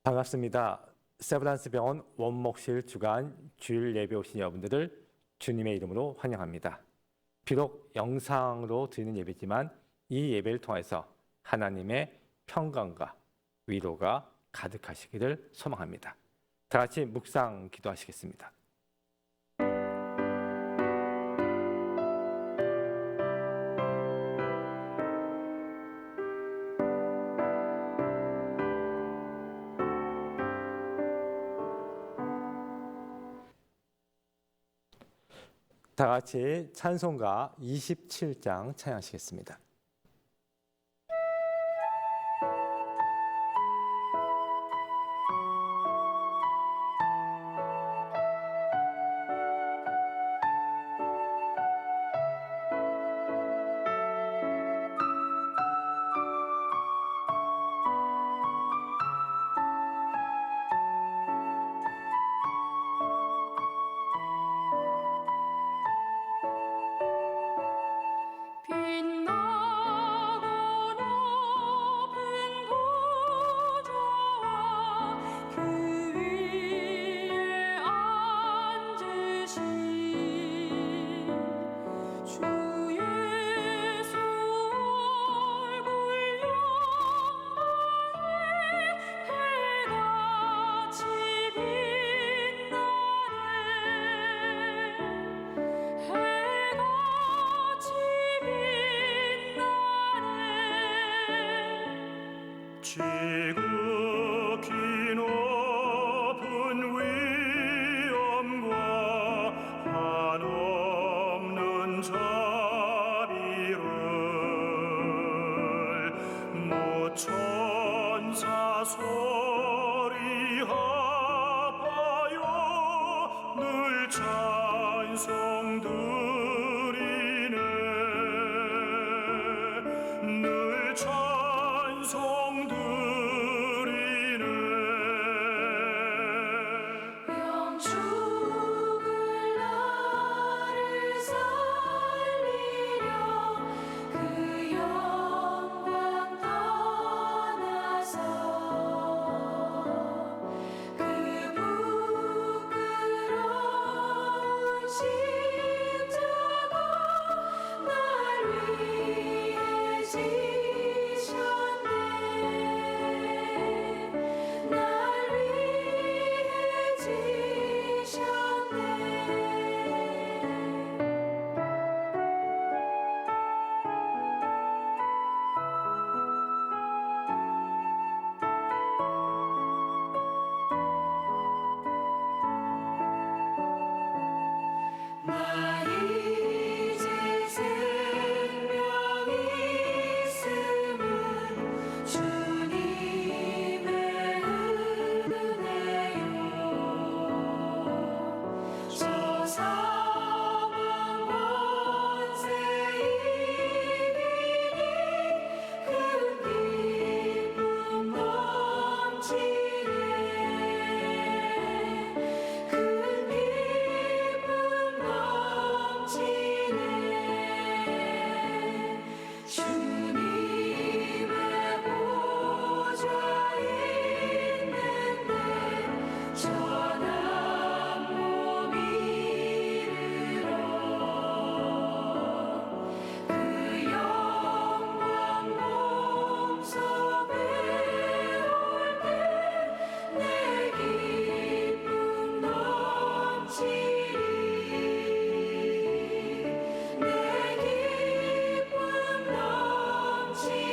반갑습니다. 세브란스 병원 원목실 주간 주일 예배 오신 여러분들을 주님의 이름으로 환영합니다. 비록 영상으로 드리는 예배지만 이 예배를 통해서 하나님의 평강과 위로가 가득하시기를 소망합니다. 다 같이 묵상 기도하시겠습니다. 다 같이 찬송가 27장 찬양하시겠습니다. 지극히 높은 위엄과 한없는 자비를 모천사 소리 합하여 늘 찬송 드리네. 늘 찬송 드리네. 영축을 나를 살리려 그 영광 떠나서 그 부끄러운 십자가 날 위해 지셨네. 날 위해 지셨네. 나 이제 생명 있음은 주님의 은혜요. 저 사망 권세 이기니 큰 기쁨 넘치네. 큰 기쁨 넘치네. 주님의 보좌 있는데 전한 몸 이르러 그 영광 몸소 배울 때 내 기쁨 넘치리. 내 기쁨 넘치리.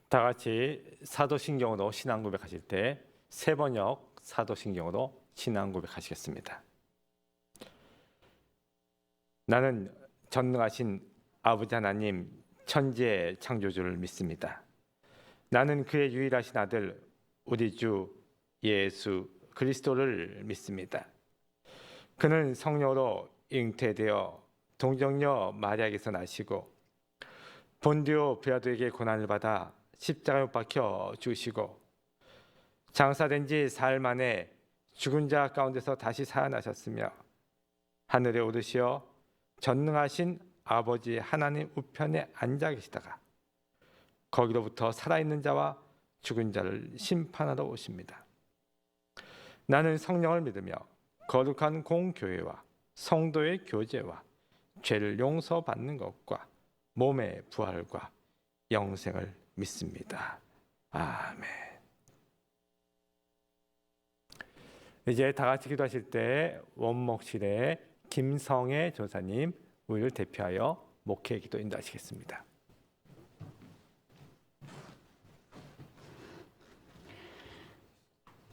다 같이 사도신경으로 신앙 고백하실 때 세 번역 사도신경으로 신앙 고백하시겠습니다. 나는 전능하신 아버지 하나님 천지의 창조주를 믿습니다. 나는 그의 유일하신 아들 우리 주 예수 그리스도를 믿습니다. 그는 성령으로 잉태되어 동정녀 마리아에게서 나시고 본디오 빌라도에게 고난을 받아 십자가에 못 박혀 죽으시고 장사된 지 사흘 만에 죽은 자 가운데서 다시 살아나셨으며 하늘에 오르시어 전능하신 아버지 하나님 우편에 앉아 계시다가 거기로부터 살아있는 자와 죽은 자를 심판하러 오십니다. 나는 성령을 믿으며 거룩한 공교회와 성도의 교제와 죄를 용서받는 것과 몸의 부활과 영생을 믿습니다. 아멘. 이제 다 같이 기도하실 때 원목실의 김성애 전사님 우리를 대표하여 목회 기도 인도하시겠습니다.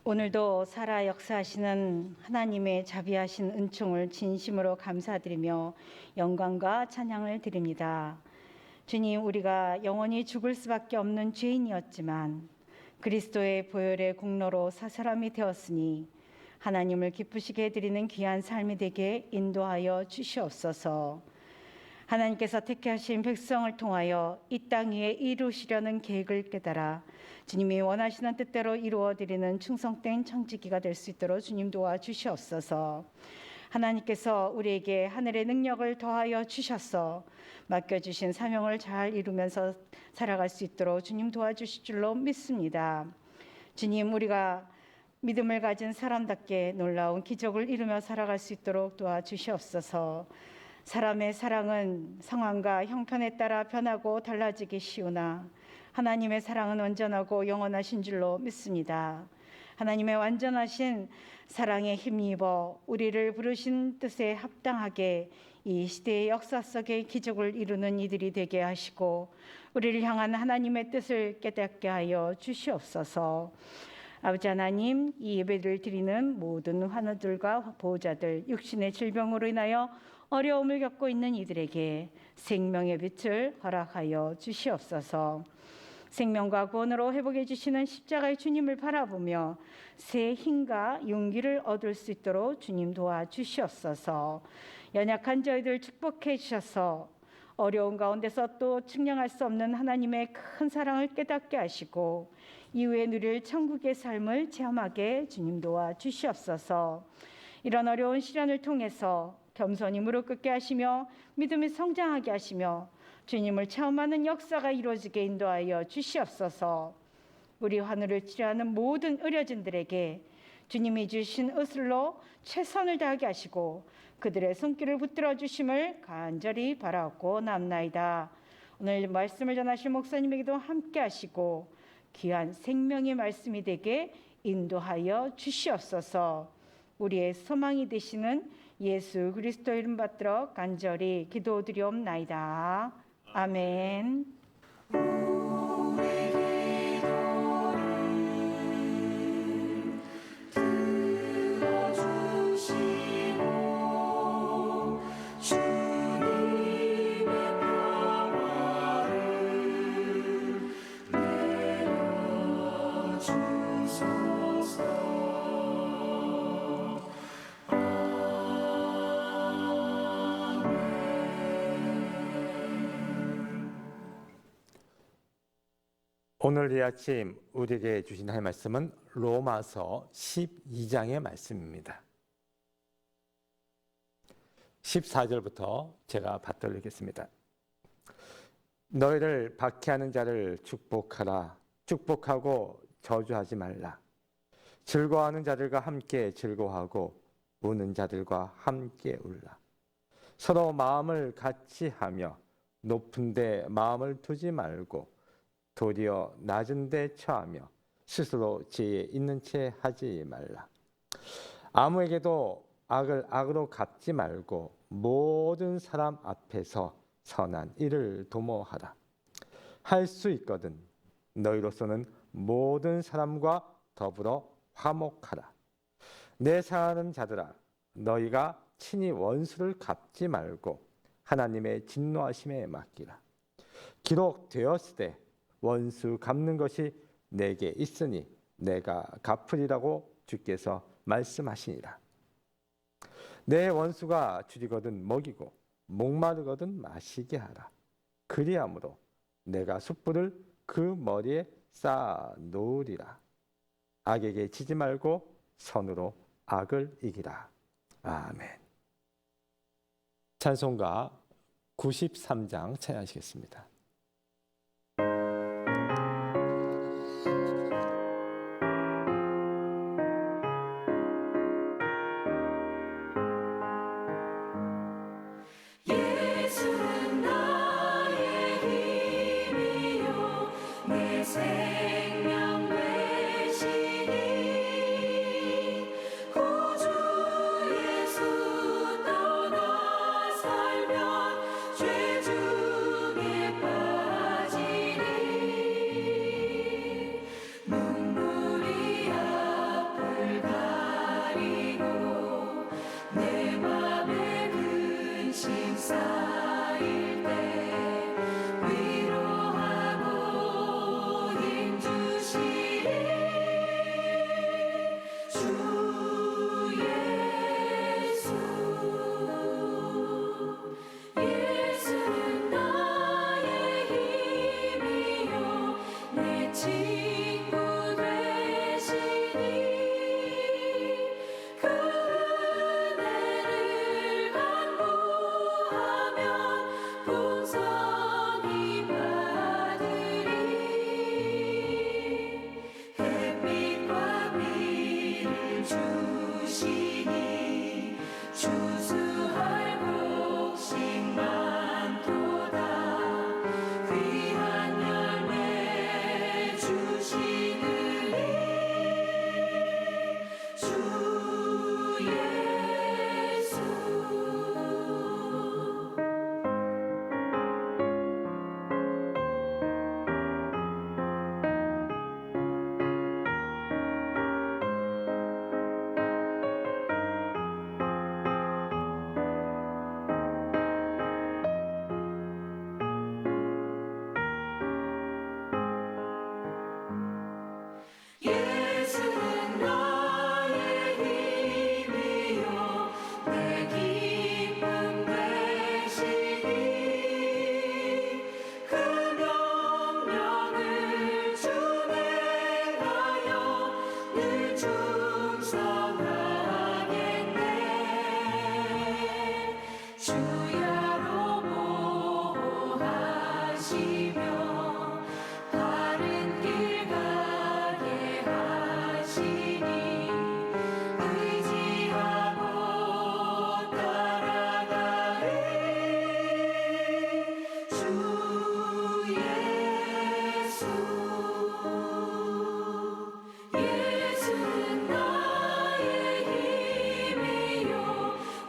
오늘도 살아 역사하시는 하나님의 자비하신 은총을 진심으로 감사드리며 영광과 찬양을 드립니다. 주님, 우리가 영원히 죽을 수밖에 없는 죄인이었지만 그리스도의 보혈의 공로로 사 사람이 되었으니 하나님을 기쁘시게 해드리는 귀한 삶이 되게 인도하여 주시옵소서. 하나님께서 택하신 백성을 통하여 이 땅 위에 이루시려는 계획을 깨달아 주님이 원하시는 뜻대로 이루어드리는 충성된 청지기가 될 수 있도록 주님 도와주시옵소서. 하나님께서 우리에게 하늘의 능력을 더하여 주셔서 맡겨주신 사명을 잘 이루면서 살아갈 수 있도록 주님 도와주실 줄로 믿습니다. 주님, 우리가 믿음을 가진 사람답게 놀라운 기적을 이루며 살아갈 수 있도록 도와주시옵소서. 사람의 사랑은 상황과 형편에 따라 변하고 달라지기 쉬우나 하나님의 사랑은 온전하고 영원하신 줄로 믿습니다. 하나님의 완전하신 사랑에 힘입어 우리를 부르신 뜻에 합당하게 이 시대의 역사 속에 기적을 이루는 이들이 되게 하시고 우리를 향한 하나님의 뜻을 깨닫게 하여 주시옵소서. 아버지 하나님, 이 예배를 드리는 모든 환우들과 보호자들, 육신의 질병으로 인하여 어려움을 겪고 있는 이들에게 생명의 빛을 허락하여 주시옵소서. 생명과 구원으로 회복해 주시는 십자가의 주님을 바라보며 새 힘과 용기를 얻을 수 있도록 주님 도와주시옵소서. 연약한 저희들 축복해 주셔서 어려운 가운데서 또 측량할 수 없는 하나님의 큰 사랑을 깨닫게 하시고 이후에 누릴 천국의 삶을 체험하게 주님 도와주시옵소서. 이런 어려운 시련을 통해서 겸손히 무릎 꿇게 하시며 믿음이 성장하게 하시며 주님을 체험하는 역사가 이루어지게 인도하여 주시옵소서. 우리 환우를 치료하는 모든 의료진들에게 주님이 주신 의술로 최선을 다하게 하시고 그들의 손길을 붙들어 주심을 간절히 바라고 남나이다. 오늘 말씀을 전하실 목사님에게도 함께 하시고 귀한 생명의 말씀이 되게 인도하여 주시옵소서. 우리의 소망이 되시는 예수 그리스도 이름 받들어 간절히 기도드리옵나이다. 아멘. 오늘 이 아침 우리에게 주신 하나님의 말씀은 로마서 12장의 말씀입니다. 14절부터 제가 받들겠습니다. 너희를 박해하는 자를 축복하라. 축복하고 저주하지 말라. 즐거워하는 자들과 함께 즐거워하고 우는 자들과 함께 울라. 서로 마음을 같이 하며 높은 데 마음을 두지 말고 도리어 낮은 데 처하며 스스로 지혜 있는 채 하지 말라. 아무에게도 악을 악으로 갚지 말고 모든 사람 앞에서 선한 일을 도모하라. 할 수 있거든 너희로서는 모든 사람과 더불어 화목하라. 내 사랑하는 자들아, 너희가 친히 원수를 갚지 말고 하나님의 진노하심에 맡기라. 기록 되었으되 원수 갚는 것이 내게 있으니 내가 갚으리라고 주께서 말씀하시니라. 내 원수가 줄이거든 먹이고 목마르거든 마시게 하라. 그리함으로 내가 숯불을 그 머리에 쌓아 놓으리라. 악에게 지지 말고 선으로 악을 이기라. 아멘. 찬송가 93장 찬양하시겠습니다. 예수는 나의 힘이요 내 생명 되시니 구주 예수 떠나 살면 죄 중에 빠지니 눈물이 앞을 가리고 내 맘에 근심 쌓일 때 위로하고 힘 주시니 주 예수 예수는 나의 힘이요 내 친구 되시니 그 은혜를 간구하면 풍성히 받으리 햇빛과 비를 주시니 추수할 곡식 많도다 귀한 열매 주시느니 주 예수 예수는 나의 힘이요 내 기쁨 되시니 그 명령을 준행하여 늘 충성하겠네 주야로 보호하시며 바른 길 가게 하시니 의지하고 따라가리 주 예수 예수는 나의 힘이요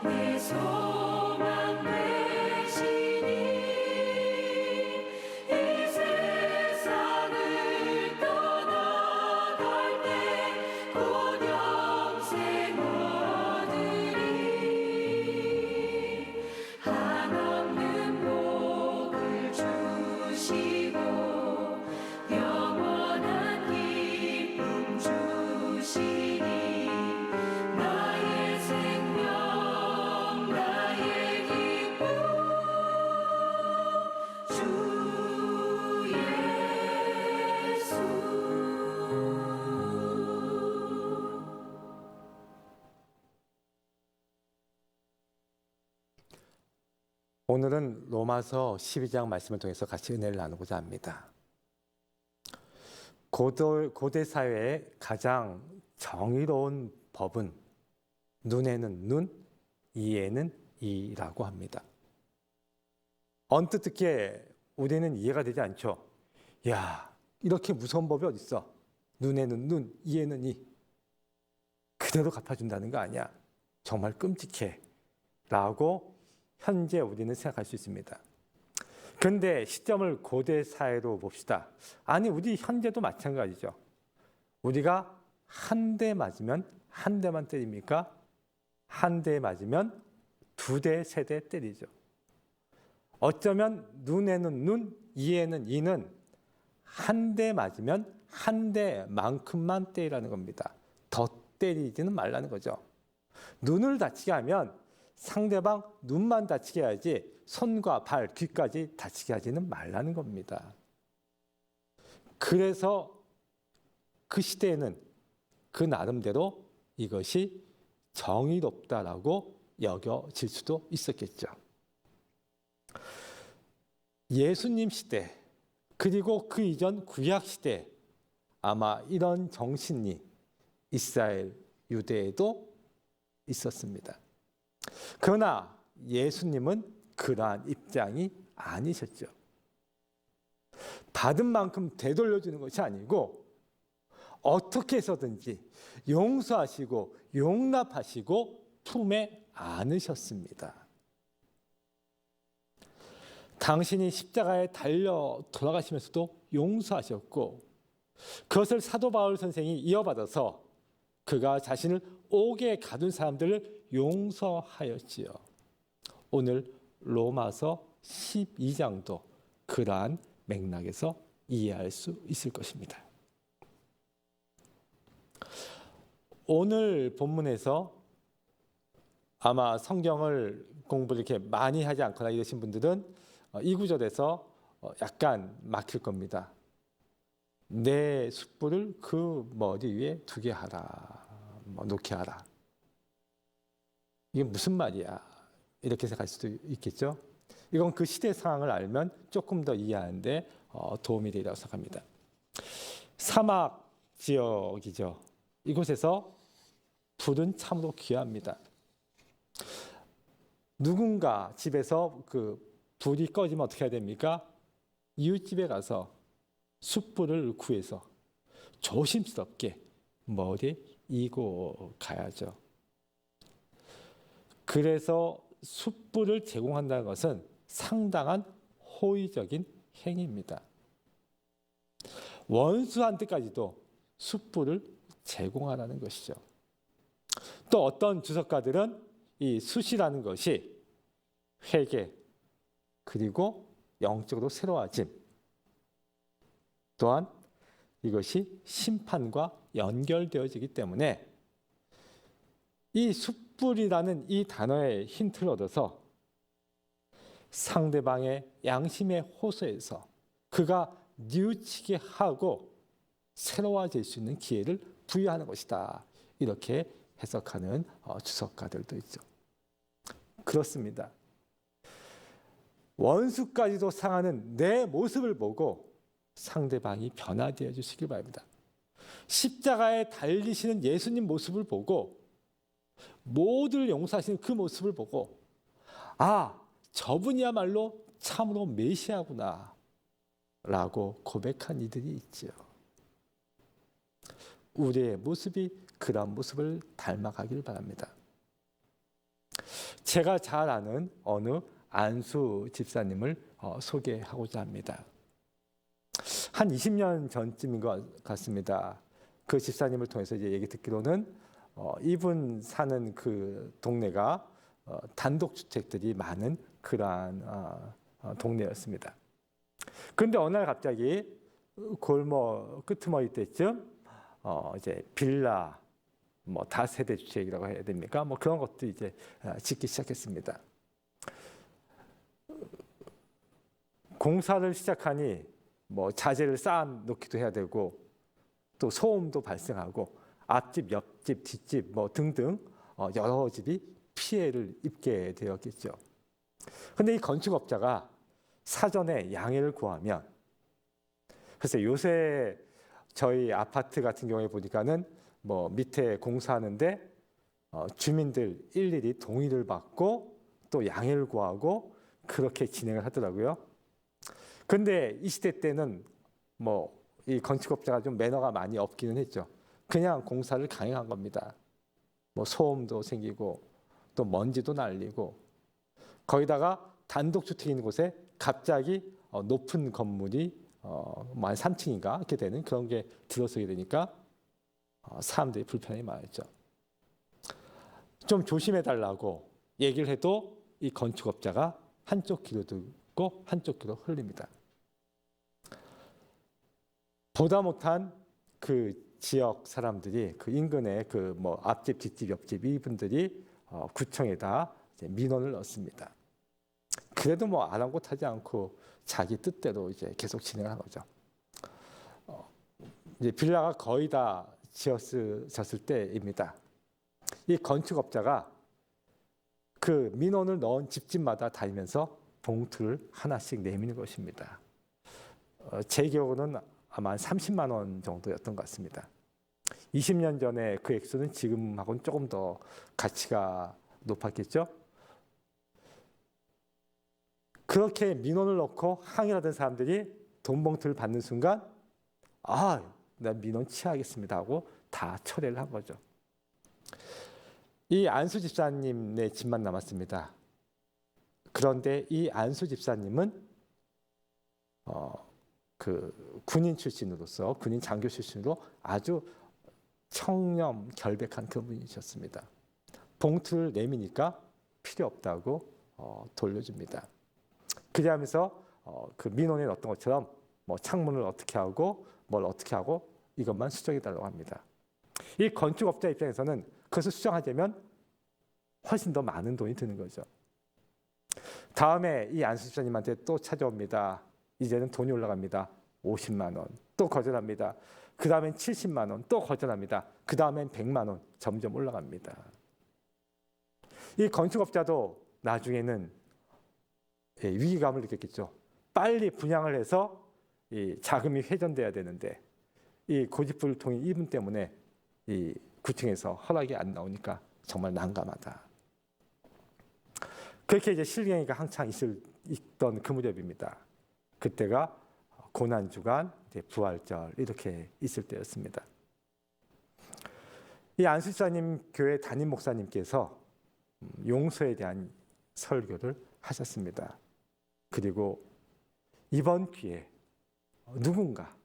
내 소망 되시니 이 세상을 떠나갈 때 곧 영생 얻으리 한없는 복을 주시고 영원한 기쁨 주시니 나의 생명 나의 기쁨 주 예수 오늘은 로마서 12장 말씀을 통해서 같이 은혜를 나누고자 합니다. 고대 사회의 가장 정의로운 법은 눈에는 눈, 이에는 이라고 합니다. 언뜻 듣기에 우리는 이해가 되지 않죠. 야, 이렇게 무서운 법이 어딨어? 눈에는 눈, 이에는 이. 그대로 갚아준다는 거 아니야? 정말 끔찍해. 라고 현재 우리는 생각할 수 있습니다. 그런데 시점을 고대 사회로 봅시다. 아니, 우리 현재도 마찬가지죠. 우리가 한 대 맞으면 한 대만 때립니까? 한 대 맞으면 두 대, 세 대 때리죠. 어쩌면 눈에는 눈, 이에는 이는 한 대 맞으면 한 대만큼만 때리라는 겁니다. 더 때리지는 말라는 거죠. 눈을 다치게 하면 상대방 눈만 다치게 해야지 손과 발, 귀까지 다치게 하지는 말라는 겁니다. 그래서 그 시대에는 그 나름대로 이것이 정의롭다라고 여겨질 수도 있었겠죠. 예수님 시대 그리고 그 이전 구약 시대 아마 이런 정신이 이스라엘 유대에도 있었습니다. 그러나 예수님은 그러한 입장이 아니셨죠. 받은 만큼 되돌려주는 것이 아니고 어떻게 해서든지 용서하시고 용납하시고 품에 안으셨습니다. 당신이 십자가에 달려 돌아가시면서도 용서하셨고 그것을 사도 바울 선생이 이어받아서 그가 자신을 옥에 가둔 사람들을 용서하였지요. 오늘 로마서 12장도 그러한 맥락에서 이해할 수 있을 것입니다. 오늘 본문에서 아마 성경을 공부를 이렇게 많이 하지 않거나 이러신 분들은 이 구절에서 약간 막힐 겁니다. 내 숯불을 그 머리 위에 두게 하라, 놓게 하라. 이게 무슨 말이야? 이렇게 생각할 수도 있겠죠. 이건 그 시대 상황을 알면 조금 더 이해하는데 도움이 되리라고 생각합니다. 사막 지역이죠. 이곳에서 불은 참으로 귀합니다. 누군가 집에서 그 불이 꺼지면 어떻게 해야 됩니까? 이웃집에 가서 숯불을 구해서 조심스럽게 머리에 이고 가야죠. 그래서 숯불을 제공한다는 것은 상당한 호의적인 행위입니다. 원수한테까지도 숯불을 제공하라는 것이죠. 또 어떤 주석가들은 이 숯이라는 것이 회개 그리고 영적으로 새로워짐 또한 이것이 심판과 연결되어지기 때문에 이 숯불이라는 이 단어의 힌트를 얻어서 상대방의 양심의 호소에서 그가 뉘우치게 하고 새로워질 수 있는 기회를 부여하는 것이다. 이렇게 해석하는 주석가들도 있죠. 그렇습니다. 원수까지도 상하는 내 모습을 보고 상대방이 변화되어 주시길 바랍니다. 십자가에 달리시는 예수님 모습을 보고 모두를 용서하시는 그 모습을 보고 아, 저분이야말로 참으로 메시아구나 라고 고백한 이들이 있죠. 우리의 모습이 그런 모습을 닮아가길 바랍니다. 제가 잘 아는 어느 안수 집사님을 소개하고자 합니다. 한 20년 전쯤인 것 같습니다. 그 집사님을 통해서 이제 얘기 듣기로는 이분 사는 그 동네가 단독주택들이 많은 그러한 동네였습니다. 그런데 어느 날 갑자기 골목 끄트머리 때쯤 이제 빌라 뭐 다세대 주택이라고 해야 됩니까? 뭐 그런 것도 이제 짓기 시작했습니다. 공사를 시작하니 뭐 자재를 쌓아 놓기도 해야 되고 또 소음도 발생하고 앞집, 옆집, 뒷집 뭐 등등 여러 집이 피해를 입게 되었겠죠. 그런데 이 건축업자가 사전에 양해를 구하면 글쎄 요새 저희 아파트 같은 경우에 보니까는 뭐 밑에 공사하는데 주민들 일일이 동의를 받고 또 양해를 구하고 그렇게 진행을 하더라고요. 근데 이 시대 때는 뭐 이 건축업자가 좀 매너가 많이 없기는 했죠. 그냥 공사를 강행한 겁니다. 뭐 소음도 생기고 또 먼지도 날리고 거기다가 단독주택 있는 곳에 갑자기 높은 건물이 한 3층인가 이렇게 되는 그런 게 들어서게 되니까 사람들이 불편함이 많았죠. 좀 조심해 달라고 얘기를 해도 이 건축업자가 한쪽 귀로 듣고 한쪽 귀로 흘립니다. 보다 못한 그 지역 사람들이 그 인근의 그 뭐 앞집, 뒷집, 옆집 이분들이 구청에다 이제 민원을 넣습니다. 그래도 뭐 아랑곳하지 않고 자기 뜻대로 이제 계속 진행을 한 거죠. 이제 빌라가 거의 다 지어졌을 때입니다. 이 건축업자가 그 민원을 넣은 집집마다 다니면서 봉투를 하나씩 내미는 것입니다. 제 기억으로는 아마 한 30만 원 정도였던 것 같습니다. 20년 전에 그 액수는 지금하고는 조금 더 가치가 높았겠죠? 그렇게 민원을 넣고 항의하던 사람들이 돈 봉투를 받는 순간 나 민원 취하겠습니다 하고 다 철회를 한 거죠. 이 안수 집사님네 집만 남았습니다. 그런데 이 안수 집사님은 그 군인 출신으로서 군인 장교 출신으로 아주 청렴 결백한 그분이셨습니다. 봉투를 내미니까 필요 없다고 돌려줍니다. 그러면서 그 민원에 넣었던 것처럼 뭐 창문을 어떻게 하고 뭘 어떻게 하고 이것만 수정해 달라고 합니다. 이 건축업자 입장에서는 그것을 수정하자면 훨씬 더 많은 돈이 드는 거죠. 다음에 이 안수 집사님한테 또 찾아옵니다. 이제는 돈이 올라갑니다. 50만 원. 또 거절합니다. 그 다음엔 70만 원. 또 거절합니다. 그 다음엔 100만 원. 점점 올라갑니다. 이 건축업자도 나중에는 위기감을 느꼈겠죠. 빨리 분양을 해서 이 자금이 회전돼야 되는데 이 고집불통인 이분 때문에 이 구청에서 허락이 안 나오니까 정말 난감하다. 그렇게 이제 실갱이가 한창 있던 그 무렵입니다. 그때가 고난주간, 부활절 이렇게 있을 때였습니다. 이 안수사님 교회 담임 목사님께서 용서에 대한 설교를 하셨습니다. 그리고 이번 기회에 누군가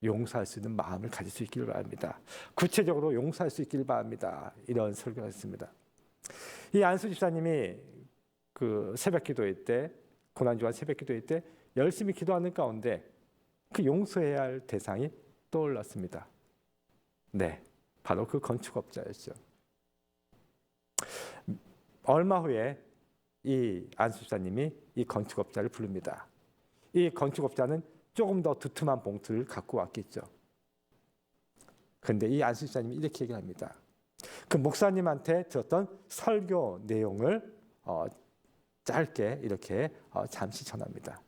용서할 수 있는 마음을 가질 수 있기를 바랍니다. 구체적으로 용서할 수 있기를 바랍니다. 이런 설교를 했습니다. 이 안수 집사님이 그 새벽 기도회 때, 고난주간 새벽 기도회 때 열심히 기도하는 가운데 그 용서해야 할 대상이 떠올랐습니다. 네, 바로 그 건축업자였죠. 얼마 후에 이 안수 집사님이 이 건축업자를 부릅니다. 이 건축업자는 조금 더 두툼한 봉투를 갖고 왔겠죠. 그런데 이 안수 집사님이 이렇게 얘기합니다. 그 목사님한테 들었던 설교 내용을 짧게 이렇게 잠시 전합니다.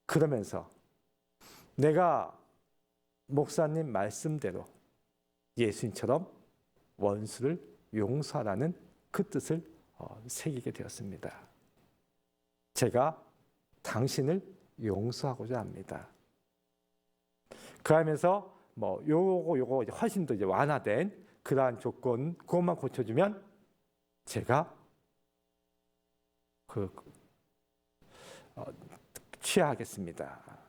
그러면서 내가 목사님 말씀대로 예수님처럼 원수를 용서하라는 그 뜻을 새기게 되었습니다. 제가 당신을 용서하고자 합니다. 그러면서 뭐 요거 훨씬 더 이제 완화된 그러한 조건 그것만 고쳐주면 제가 취하하겠습니다.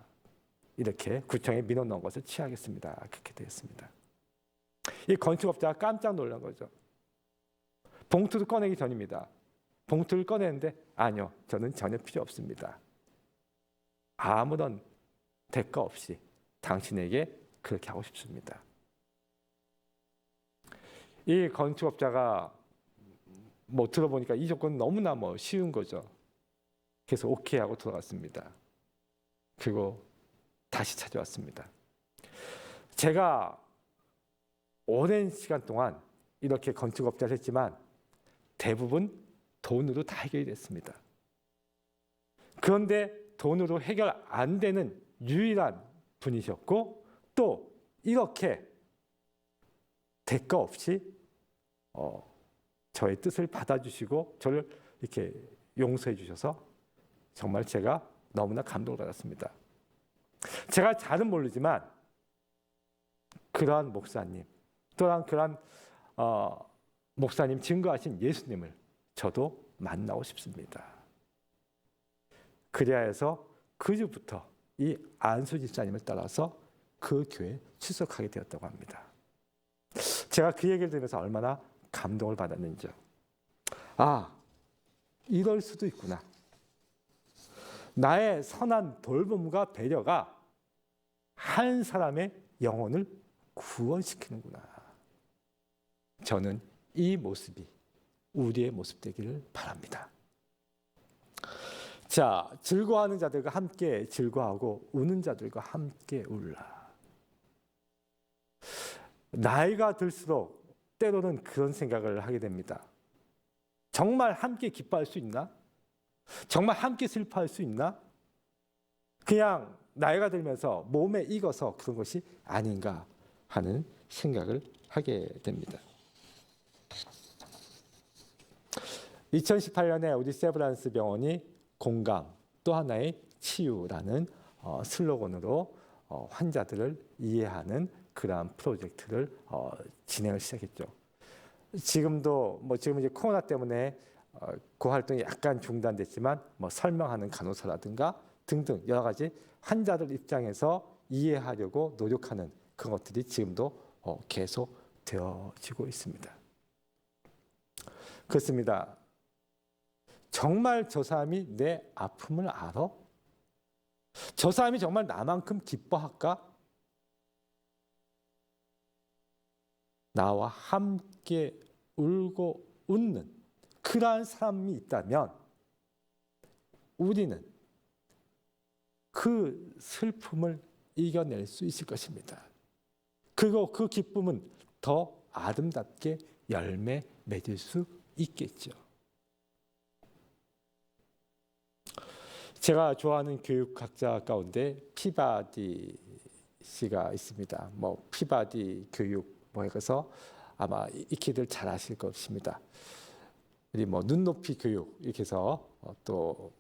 이렇게 구청에 민원 넣은 것을 취하하겠습니다. 그렇게 되었습니다. 이 건축업자가 깜짝 놀란 거죠. 봉투를 꺼내기 전입니다. 봉투를 꺼내는데 아니요, 저는 전혀 필요 없습니다. 아무런 대가 없이 당신에게 그렇게 하고 싶습니다. 이 건축업자가 뭐 들어보니까 이 조건은 너무나 쉬운 거죠. 그래서 오케이 하고 돌아갔습니다. 그리고 다시 찾아왔습니다. 제가 오랜 시간 동안 이렇게 건축업자를 했지만 대부분 돈으로 다 해결이 됐습니다. 그런데 돈으로 해결 안 되는 유일한 분이셨고 또 이렇게 대가 없이 저의 뜻을 받아주시고 저를 이렇게 용서해 주셔서 정말 제가 너무나 감동을 받았습니다. 제가 잘은 모르지만 그러한 목사님 또한 그러한 목사님 증거하신 예수님을 저도 만나고 싶습니다. 그래야 해서 그 주부터 이 안수 집사님을 따라서 그 교회에 출석하게 되었다고 합니다. 제가 그 얘기를 들으면서 얼마나 감동을 받았는지요. 이럴 수도 있구나. 나의 선한 돌봄과 배려가 한 사람의 영혼을 구원시키는구나. 저는 이 모습이 우리의 모습 되기를 바랍니다. 자, 즐거워하는 자들과 함께 즐거워하고 우는 자들과 함께 울라. 나이가 들수록 때로는 그런 생각을 하게 됩니다. 정말 함께 기뻐할 수 있나? 정말 함께 슬퍼할 수 있나? 그냥 나이가 들면서 몸에 익어서 그런 것이 아닌가 하는 생각을 하게 됩니다. 2018년에 우리 세브란스 병원이 공감 또 하나의 치유라는 슬로건으로 환자들을 이해하는 그러한 프로젝트를 진행을 시작했죠. 지금도 지금 이제 코로나 때문에 그 활동이 약간 중단됐지만 설명하는 간호사라든가 등등 여러 가지 환자들 입장에서 이해하려고 노력하는 그런 것들이 지금도 계속 되어지고 있습니다. 그렇습니다. 정말 저 사람이 내 아픔을 알아? 저 사람이 정말 나만큼 기뻐할까? 나와 함께 울고 웃는 그러한 사람이 있다면 우리는 그 슬픔을 이겨낼 수 있을 것입니다. 그리고 그 기쁨은 더 아름답게 열매 맺을 수 있겠죠. 제가 좋아하는 교육학자 가운데 피바디 씨가 있습니다. 피바디 교육 해서 아마 익히들 잘 아실 것입니다. 우리 눈높이 교육 이렇게 해서 또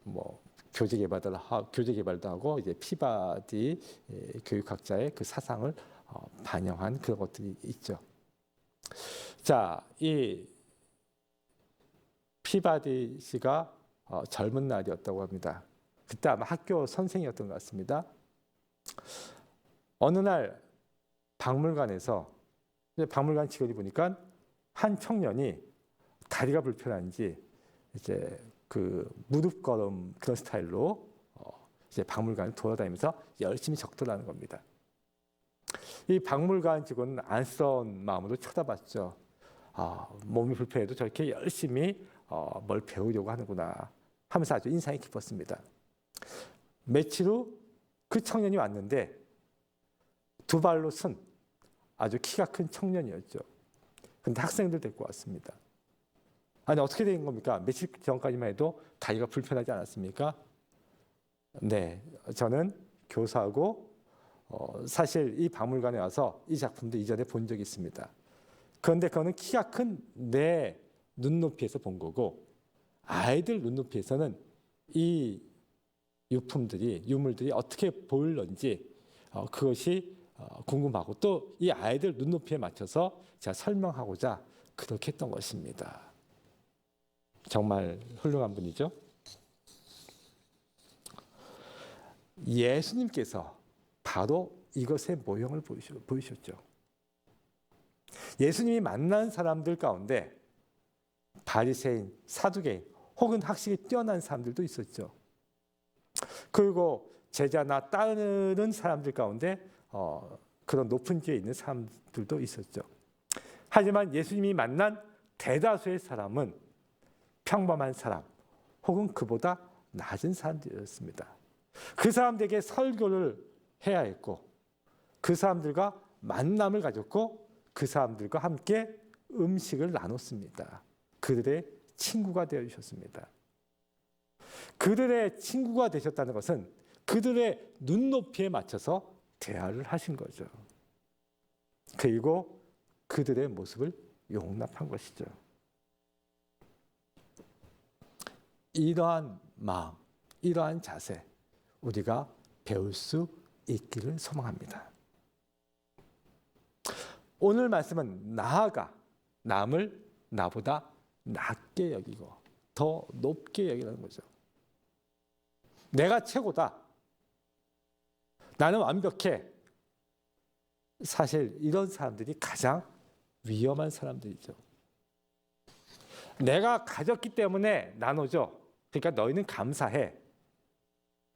교재 개발도 하고 이제 피바디 교육학자의 그 사상을 반영한 그런 것들이 있죠. 자, 이 피바디 씨가 젊은 날이었다고 합니다. 그때 아마 학교 선생이었던 것 같습니다. 어느 날 박물관에서 박물관 직원이 보니까 한 청년이 다리가 불편한지 이제 그 무릎 걸음 그런 스타일로 이제 박물관을 돌아다니면서 열심히 적도하는 겁니다. 이 박물관 직원은 안쓰러운 마음으로 쳐다봤죠. 몸이 불편해도 저렇게 열심히 뭘 배우려고 하는구나 하면서 아주 인상이 깊었습니다. 며칠 후 그 청년이 왔는데 두 발로 쓴 아주 키가 큰 청년이었죠. 근데 학생들 데리고 왔습니다. 아니 어떻게 된 겁니까? 며칠 전까지만 해도 다리가 불편하지 않았습니까? 네, 저는 교사하고 사실 이 박물관에 와서 이 작품도 이전에 본 적이 있습니다. 그런데 그거는 키가 큰 내 눈높이에서 본 거고 아이들 눈높이에서는 이 유물들이 어떻게 보일런지 그것이 궁금하고 또 이 아이들 눈높이에 맞춰서 제가 설명하고자 그렇게 했던 것입니다. 정말 훌륭한 분이죠. 예수님께서 바로 이것의 모형을 보이셨죠. 예수님이 만난 사람들 가운데 바리새인, 사두개인 혹은 학식이 뛰어난 사람들도 있었죠. 그리고 제자나 따르는 사람들 가운데 그런 높은 지에 있는 사람들도 있었죠. 하지만 예수님이 만난 대다수의 사람은 평범한 사람 혹은 그보다 낮은 사람들이었습니다. 그 사람들에게 설교를 해야 했고 그 사람들과 만남을 가졌고 그 사람들과 함께 음식을 나눴습니다. 그들의 친구가 되어주셨습니다. 그들의 친구가 되셨다는 것은 그들의 눈높이에 맞춰서 대화를 하신 거죠. 그리고 그들의 모습을 용납한 것이죠. 이러한 마음, 이러한 자세 우리가 배울 수 있기를 소망합니다. 오늘 말씀은 나아가 남을 나보다 낮게 여기고 더 높게 여기라는 거죠. 내가 최고다. 나는 완벽해. 사실 이런 사람들이 가장 위험한 사람들이죠. 내가 가졌기 때문에 나눠줘. 그러니까 너희는 감사해.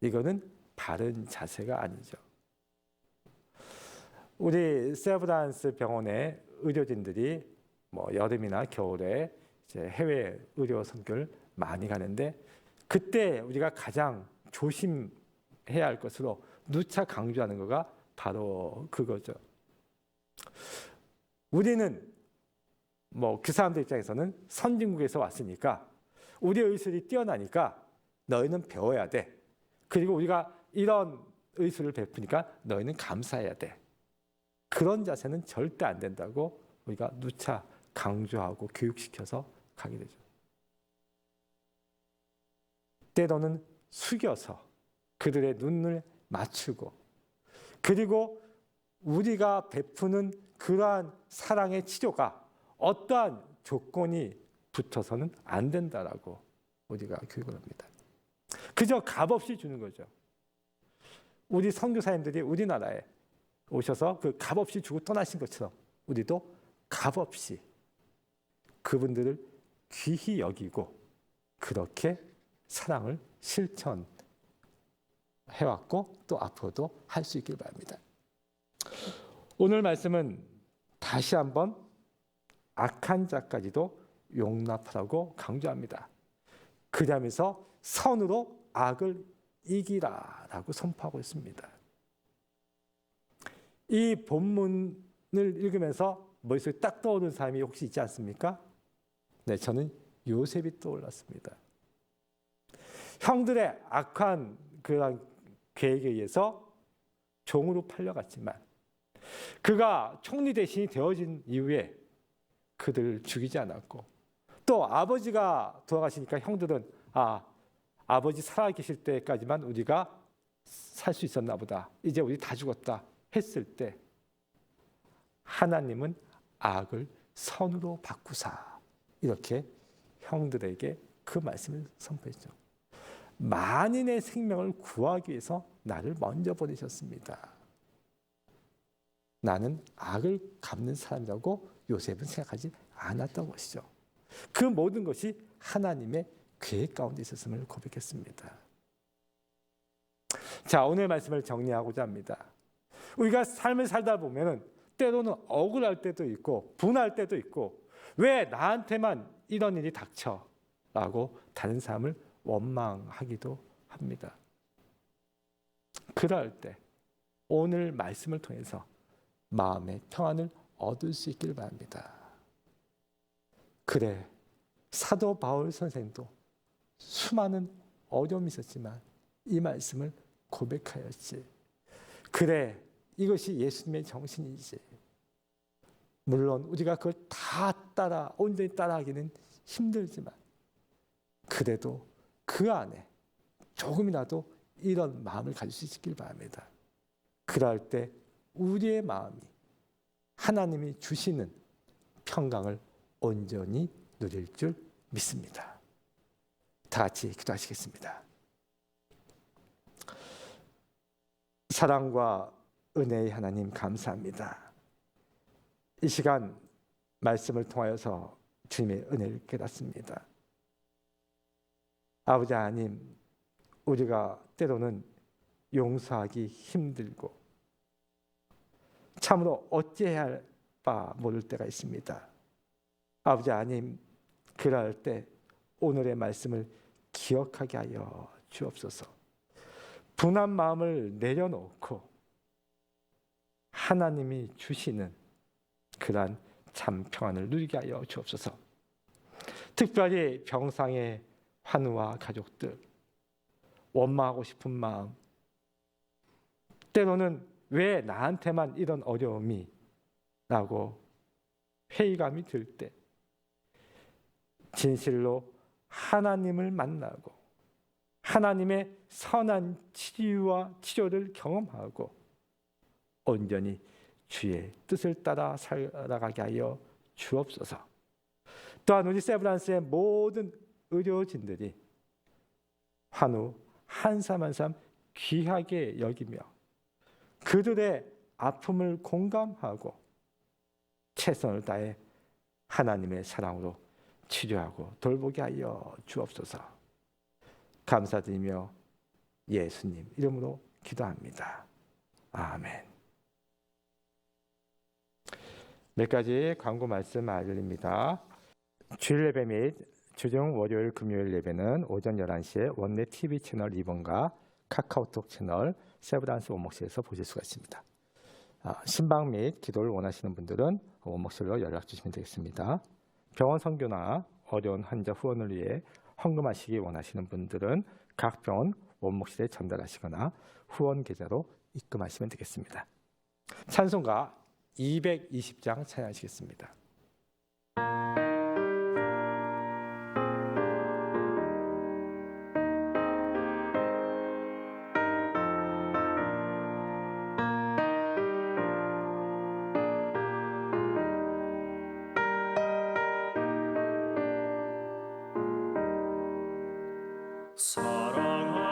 이거는 바른 자세가 아니죠. 우리 세브란스 병원의 의료진들이 여름이나 겨울에 이제 해외 의료 선교를 많이 가는데 그때 우리가 가장 조심해야 할 것으로 누차 강조하는 거가 바로 그거죠. 우리는 그 사람들 입장에서는 선진국에서 왔으니까 우리 의술이 뛰어나니까 너희는 배워야 돼. 그리고 우리가 이런 의술을 베푸니까 너희는 감사해야 돼. 그런 자세는 절대 안 된다고 우리가 누차 강조하고 교육시켜서 가게 되죠. 때로는 숙여서 그들의 눈을 맞추고, 그리고 우리가 베푸는 그러한 사랑의 치료가 어떠한 조건이 붙어서는 안 된다라고 우리가 교육을 합니다. 그저 값없이 주는 거죠. 우리 선교사님들이 우리나라에 오셔서 그 값없이 주고 떠나신 것처럼 우리도 값없이 그분들을 귀히 여기고 그렇게 사랑을 실천해왔고 또 앞으로도 할 수 있길 바랍니다. 오늘 말씀은 다시 한번 악한 자까지도 용납하라고 강조합니다. 그러면서 선으로 악을 이기라라고 선포하고 있습니다. 이 본문을 읽으면서 머릿속에 딱 떠오르는 사람이 혹시 있지 않습니까? 네, 저는 요셉이 떠올랐습니다. 형들의 악한 그런 계획에 의해서 종으로 팔려갔지만 그가 총리 대신이 되어진 이후에 그들을 죽이지 않았고, 또 아버지가 돌아가시니까 형들은 아버지 살아계실 때까지만 우리가 살 수 있었나 보다, 이제 우리 다 죽었다 했을 때 하나님은 악을 선으로 바꾸사, 이렇게 형들에게 그 말씀을 선포했죠. 만인의 생명을 구하기 위해서 나를 먼저 보내셨습니다. 나는 악을 갚는 사람이라고 요셉은 생각하지 않았던 것이죠. 그 모든 것이 하나님의 계획 가운데 있었음을 고백했습니다. 자, 오늘 말씀을 정리하고자 합니다. 우리가 삶을 살다 보면 때로는 억울할 때도 있고 분할 때도 있고, 왜 나한테만 이런 일이 닥쳐? 라고 다른 사람을 원망하기도 합니다. 그럴 때 오늘 말씀을 통해서 마음의 평안을 얻을 수 있기를 바랍니다. 그래, 사도 바울 선생도 수많은 어려움이 있었지만 이 말씀을 고백하였지. 그래, 이것이 예수님의 정신이지. 물론 우리가 그걸 다 온전히 따라하기는 힘들지만 그래도 그 안에 조금이라도 이런 마음을 가질 수 있길 바랍니다. 그럴 때 우리의 마음이 하나님이 주시는 평강을 온전히 누릴 줄 믿습니다. 다 같이 기도하시겠습니다. 사랑과 은혜의 하나님, 감사합니다. 이 시간 말씀을 통하여서 주님의 은혜를 깨닫습니다. 아버지 하나님, 우리가 때로는 용서하기 힘들고 참으로 어찌해야 할 바 모를 때가 있습니다. 아버지 하나님, 그럴 때 오늘의 말씀을 기억하게 하여 주옵소서. 분한 마음을 내려놓고 하나님이 주시는 그러한 참 평안을 누리게 하여 주옵소서. 특별히 병상의 환우와 가족들, 원망하고 싶은 마음, 때로는 왜 나한테만 이런 어려움이 라고 회의감이 들 때 진실로 하나님을 만나고 하나님의 선한 치료를 경험하고 온전히 주의 뜻을 따라 살아가게 하여 주옵소서. 또한 우리 세브란스의 모든 의료진들이 환우 한 사람 한 사람 귀하게 여기며 그들의 아픔을 공감하고 최선을 다해 하나님의 사랑으로 치료하고 돌보게 하여 주옵소서. 감사드리며 예수님 이름으로 기도합니다. 아멘. 몇 가지 광고 말씀 알려드립니다. 주일 예배 및 주중 월요일 금요일 예배는 오전 11시에 원내 TV 채널 2번과 카카오톡 채널 세브란스 원목실에서 보실 수가 있습니다. 신방 및 기도를 원하시는 분들은 원목실로 연락 주시면 되겠습니다. 병원 선교나 어려운 환자 후원을 위해 헌금하시기 원하시는 분들은 각 병원 원목실에 전달하시거나 후원 계좌로 입금하시면 되겠습니다. 찬송가 220장 찬양하시겠습니다.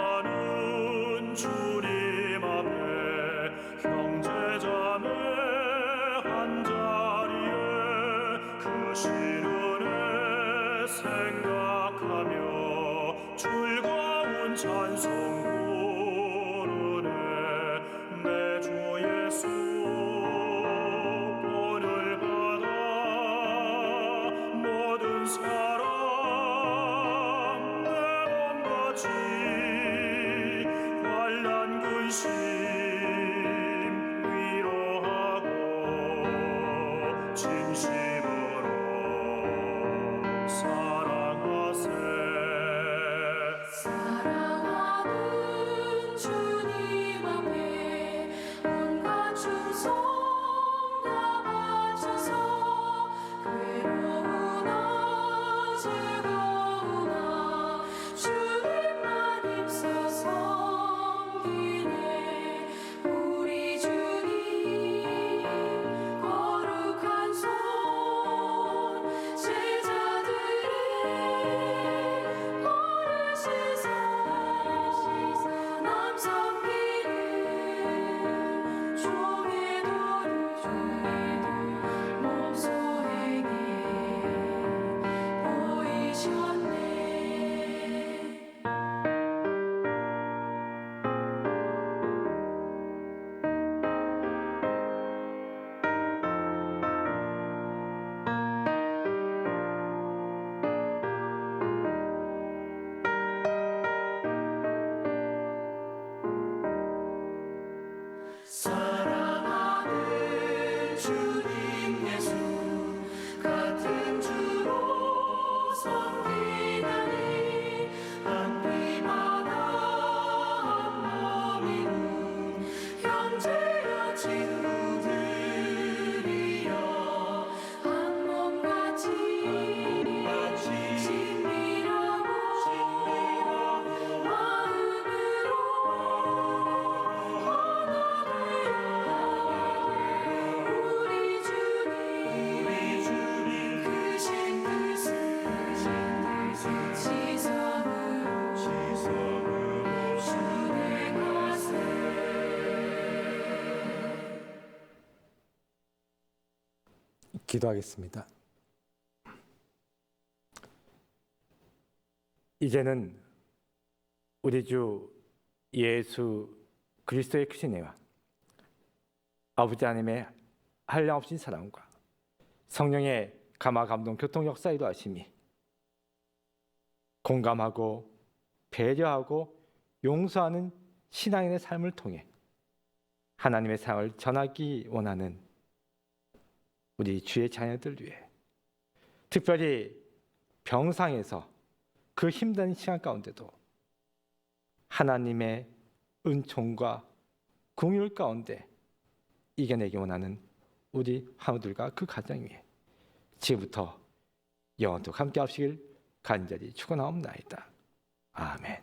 사랑하는 주님 앞에 형제자매 한자리에 그 신은혜 생각하며 즐거운 찬송 부르네. 내 주 예수 본을 받아 모든 사랑 같이 환난 근심 위로하고 진심으로 사랑하세. 사랑하는 주님 앞에 온갖 충성 다 바쳐서 괴로우나 즐거우나 주님만 힘써 섬기네. 우리 주님 거룩한 손 제자들의 버르시사 남 섬기는 종의 도를 몸소에게 보이셨네. 사랑하는 주님 예수 같은 주로 섬기다니 한 피마다 한 몸이군 형제여 친구들이여 한 몸같이 친밀하고 마음으로 우리 주님 크신 뜻을 지성으로 준행하세. 기도하겠습니다. 이제는 우리 주 예수 그리스도의 크신 은혜와 아버지 하나님의 한량없인 사랑과 성령의 감화 감동 교통 역사 이루하심이 공감하고 배려하고 용서하는 신앙인의 삶을 통해 하나님의 사랑을 전하기 원하는 우리 주의 자녀들 위해 특별히 병상에서 그 힘든 시간 가운데도 하나님의 은총과 긍휼 가운데 이겨내기 원하는 우리 화우들과 그 가정 위에 지금부터 영원토록 함께 하시길 간절히 축원하옵나이다. 아멘.